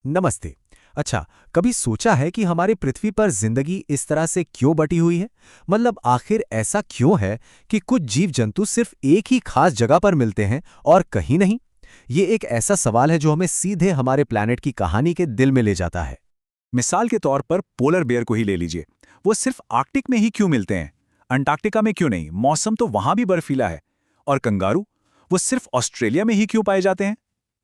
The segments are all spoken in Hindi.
नमस्ते। अच्छा, कभी सोचा है कि हमारे पृथ्वी पर जिंदगी इस तरह से क्यों बटी हुई है? मतलब आखिर ऐसा क्यों है कि कुछ जीव जंतु सिर्फ एक ही खास जगह पर मिलते हैं और कहीं नहीं? ये एक ऐसा सवाल है जो हमें सीधे हमारे प्लैनेट की कहानी के दिल में ले जाता है। मिसाल के तौर पर पोलर बेयर को ही ले लीजिए। वो सिर्फ आर्कटिक में ही क्यों मिलते हैं? अंटार्कटिका में क्यों नहीं? मौसम तो वहां भी बर्फीला है। और कंगारू, वो सिर्फ ऑस्ट्रेलिया में ही क्यों पाए जाते हैं?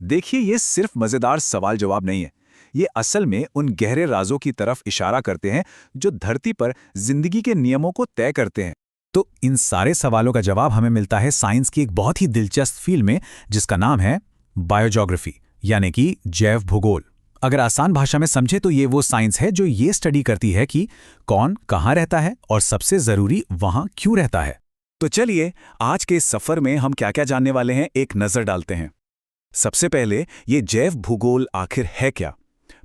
देखिए, ये सिर्फ मजेदार सवाल जवाब नहीं है। ये असल में उन गहरे राजों की तरफ इशारा करते हैं जो धरती पर जिंदगी के नियमों को तय करते हैं। तो इन सारे सवालों का जवाब हमें मिलता है साइंस की एक बहुत ही दिलचस्प फील्ड में, जिसका नाम है बायोजोग्राफी, यानी कि जैव भूगोल। अगर आसान भाषा में समझे तो ये वो साइंस है जो ये स्टडी करती है कि कौन कहाँ रहता है और सबसे जरूरी वहां क्यों रहता है। तो चलिए, आज के इस सफर में हम क्या क्या जानने वाले हैं, एक नजर डालते हैं। सबसे पहले, ये जैव भूगोल आखिर है क्या।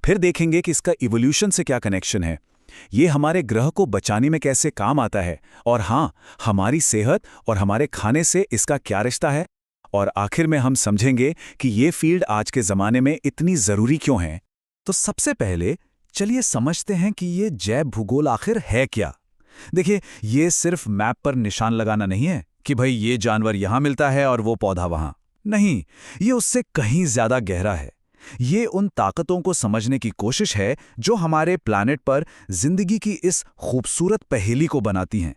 फिर देखेंगे कि इसका इवोल्यूशन से क्या कनेक्शन है, ये हमारे ग्रह को बचाने में कैसे काम आता है, और हाँ, हमारी सेहत और हमारे खाने से इसका क्या रिश्ता है। और आखिर में हम समझेंगे कि ये फील्ड आज के ज़माने में इतनी ज़रूरी क्यों है। तो सबसे पहले चलिए समझते हैं कि ये जैव भूगोल आखिर है क्या। देखिए, ये सिर्फ मैप पर निशान लगाना नहीं है कि भाई ये जानवर यहां मिलता है और वो पौधा वहां। नहीं, ये उससे कहीं ज्यादा गहरा है। ये उन ताकतों को समझने की कोशिश है जो हमारे प्लैनेट पर जिंदगी की इस खूबसूरत पहेली को बनाती हैं।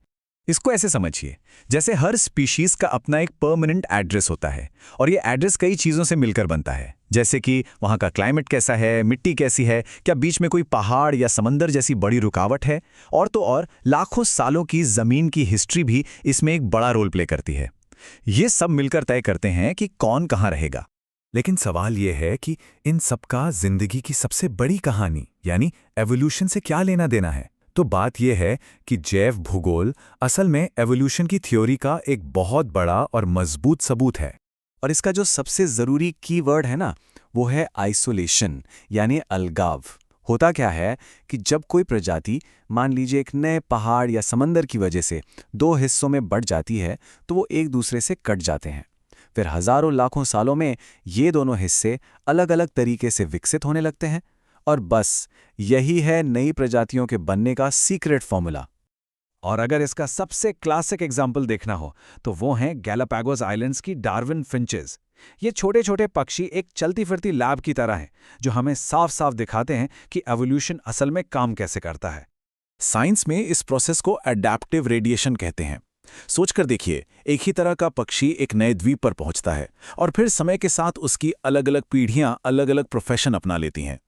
इसको ऐसे समझिए, जैसे हर स्पीशीज का अपना एक परमानेंट एड्रेस होता है, और ये एड्रेस कई चीज़ों से मिलकर बनता है। जैसे कि वहाँ का क्लाइमेट कैसा है, मिट्टी कैसी है, क्या बीच में कोई पहाड़ या समंदर जैसी बड़ी रुकावट है, और तो और लाखों सालों की ज़मीन की हिस्ट्री भी इसमें एक बड़ा रोल प्ले करती है। ये सब मिलकर तय करते हैं कि कौन कहाँ रहेगा। लेकिन सवाल ये है कि इन सबका जिंदगी की सबसे बड़ी कहानी यानी एवोल्यूशन से क्या लेना देना है। तो बात यह है कि जैव भूगोल असल में एवोल्यूशन की थ्योरी का एक बहुत बड़ा और मजबूत सबूत है। और इसका जो सबसे ज़रूरी कीवर्ड है ना, वो है आइसोलेशन, यानी अलगाव। होता क्या है कि जब कोई प्रजाति, मान लीजिए एक नए पहाड़ या समंदर की वजह से दो हिस्सों में बंट जाती है, तो वो एक दूसरे से कट जाते हैं। फिर हजारों लाखों सालों में ये दोनों हिस्से अलग अलग तरीके से विकसित होने लगते हैं, और बस यही है नई प्रजातियों के बनने का सीक्रेट फॉर्मूला। और अगर इसका सबसे क्लासिक एग्जाम्पल देखना हो तो वो हैं गैलापागोस आइलैंड्स की डार्विन फिंचेस। ये छोटे छोटे पक्षी एक चलती फिरती लैब की तरह हैं, जो हमें साफ साफ दिखाते हैं कि एवोल्यूशन असल में काम कैसे करता है। साइंस में इस प्रोसेस को एडैप्टिव रेडिएशन कहते हैं। सोचकर देखिए, एक ही तरह का पक्षी एक नए द्वीप पर पहुंचता है, और फिर समय के साथ उसकी अलग अलग पीढ़ियां अलग अलग प्रोफेशन अपना लेती हैं।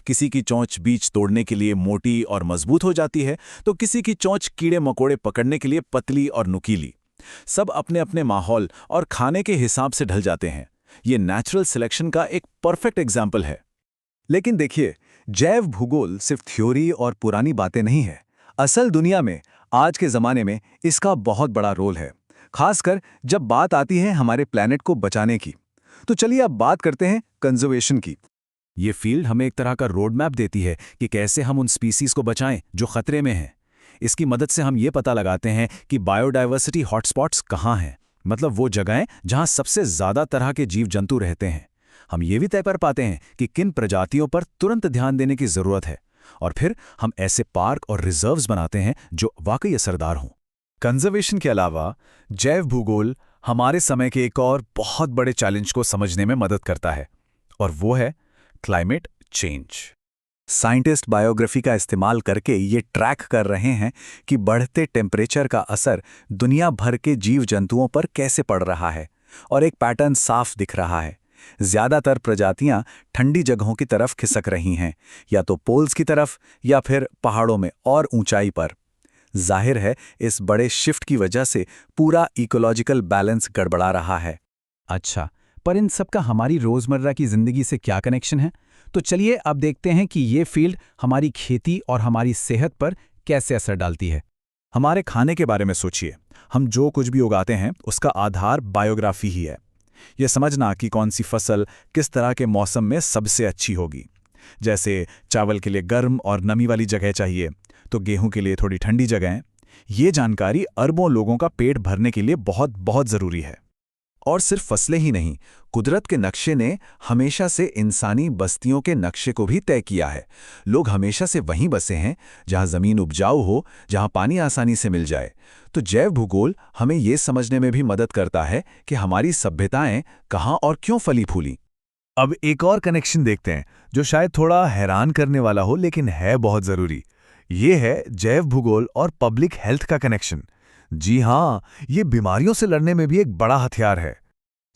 किसी की चोंच बीज तोड़ने के लिए मोटी और मजबूत हो जाती है, तो किसी की चोंच कीड़े मकोड़े पकड़ने के लिए पतली और नुकीली। सब अपने अपने माहौल और खाने के हिसाब से ढल जाते हैं। ये नेचुरल सिलेक्शन का एक परफेक्ट एग्जाम्पल है। लेकिन देखिए, जैव भूगोल सिर्फ थ्योरी और पुरानी बातें नहीं है। असल दुनिया में आज के जमाने में इसका बहुत बड़ा रोल है, खासकर जब बात आती है हमारे प्लैनेट को बचाने की। तो चलिए अब बात करते हैं कंजर्वेशन की। ये फील्ड हमें एक तरह का रोड मैप देती है कि कैसे हम उन स्पीसीज को बचाएं जो खतरे में हैं। इसकी मदद से हम ये पता लगाते हैं कि बायोडायवर्सिटी हॉटस्पॉट्स कहाँ हैं, मतलब वो जगहें जहां सबसे ज्यादा तरह के जीव जंतु रहते हैं। हम ये भी तय कर पाते हैं कि किन प्रजातियों पर तुरंत ध्यान देने की जरूरत है, और फिर हम ऐसे पार्क और रिजर्व्स बनाते हैं जो वाकई असरदार हों। कंजर्वेशन के अलावा जैव भूगोल हमारे समय के एक और बहुत बड़े चैलेंज को समझने में मदद करता है, और वो है क्लाइमेट चेंज। साइंटिस्ट बायोग्राफी का इस्तेमाल करके ये ट्रैक कर रहे हैं कि बढ़ते टेम्परेचर का असर दुनिया भर के जीव जंतुओं पर कैसे पड़ रहा है, और एक पैटर्न साफ दिख रहा है। ज्यादातर प्रजातियां ठंडी जगहों की तरफ खिसक रही हैं, या तो पोल्स की तरफ या फिर पहाड़ों में और ऊंचाई पर। जाहिर है, इस बड़े शिफ्ट की वजह से पूरा इकोलॉजिकल बैलेंस गड़बड़ा रहा है। अच्छा, पर इन सब का हमारी रोजमर्रा की जिंदगी से क्या कनेक्शन है? तो चलिए अब देखते हैं कि ये फील्ड हमारी खेती और हमारी सेहत पर कैसे असर डालती है। हमारे खाने के बारे में सोचिए। हम जो कुछ भी उगाते हैं उसका आधार बायोग्राफी ही है। यह समझना कि कौन सी फसल किस तरह के मौसम में सबसे अच्छी होगी। जैसे चावल के लिए गर्म और नमी वाली जगह चाहिए, तो गेहूं के लिए थोड़ी ठंडी जगह। ये जानकारी अरबों लोगों का पेट भरने के लिए बहुत बहुत ज़रूरी है। और सिर्फ फसलें ही नहीं, कुदरत के नक्शे ने हमेशा से इंसानी बस्तियों के नक्शे को भी तय किया है। लोग हमेशा से वहीं बसे हैं जहां जमीन उपजाऊ हो, जहां पानी आसानी से मिल जाए। तो जैव भूगोल हमें ये समझने में भी मदद करता है कि हमारी सभ्यताएं कहाँ और क्यों फली फूली। अब एक और कनेक्शन देखते हैं जो शायद थोड़ा हैरान करने वाला हो, लेकिन है बहुत जरूरी। ये है जैव भूगोल और पब्लिक हेल्थ का कनेक्शन। जी हाँ, ये बीमारियों से लड़ने में भी एक बड़ा हथियार है।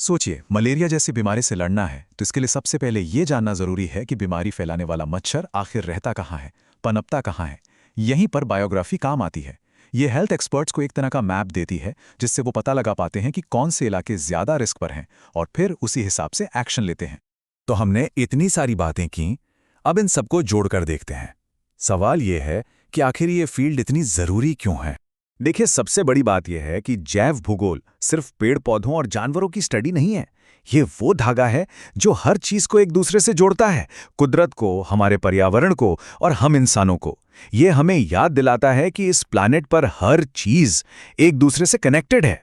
सोचिए, मलेरिया जैसी बीमारी से लड़ना है तो इसके लिए सबसे पहले ये जानना जरूरी है कि बीमारी फैलाने वाला मच्छर आखिर रहता कहाँ है, पनपता कहाँ है। यहीं पर बायोग्राफी काम आती है। ये हेल्थ एक्सपर्ट्स को एक तरह का मैप देती है जिससे वो पता लगा पाते हैं कि कौन से इलाके ज्यादा रिस्क पर हैं और फिर उसी हिसाब से एक्शन लेते हैं। तो हमने इतनी सारी बातें की, अब इन सबको जोड़कर देखते हैं। सवाल ये है कि आखिर ये फील्ड इतनी जरूरी क्यों है। देखिए, सबसे बड़ी बात यह है कि जैव भूगोल सिर्फ पेड़ पौधों और जानवरों की स्टडी नहीं है। ये वो धागा है जो हर चीज को एक दूसरे से जोड़ता है, कुदरत को, हमारे पर्यावरण को और हम इंसानों को। ये हमें याद दिलाता है कि इस प्लैनेट पर हर चीज एक दूसरे से कनेक्टेड है।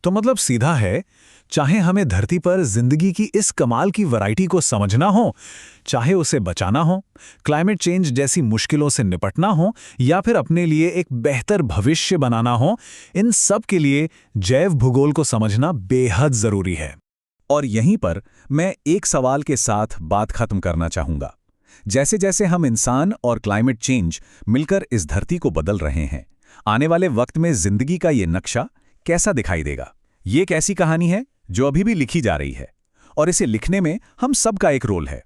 तो मतलब सीधा है, चाहे हमें धरती पर जिंदगी की इस कमाल की वैरायटी को समझना हो, चाहे उसे बचाना हो, क्लाइमेट चेंज जैसी मुश्किलों से निपटना हो या फिर अपने लिए एक बेहतर भविष्य बनाना हो, इन सब के लिए जैव भूगोल को समझना बेहद जरूरी है। और यहीं पर मैं एक सवाल के साथ बात खत्म करना चाहूंगा। जैसे जैसे हम इंसान और क्लाइमेट चेंज मिलकर इस धरती को बदल रहे हैं, आने वाले वक्त में जिंदगी का ये नक्शा कैसा दिखाई देगा? ये एक ऐसी कहानी है जो अभी भी लिखी जा रही है और इसे लिखने में हम सबका एक रोल है।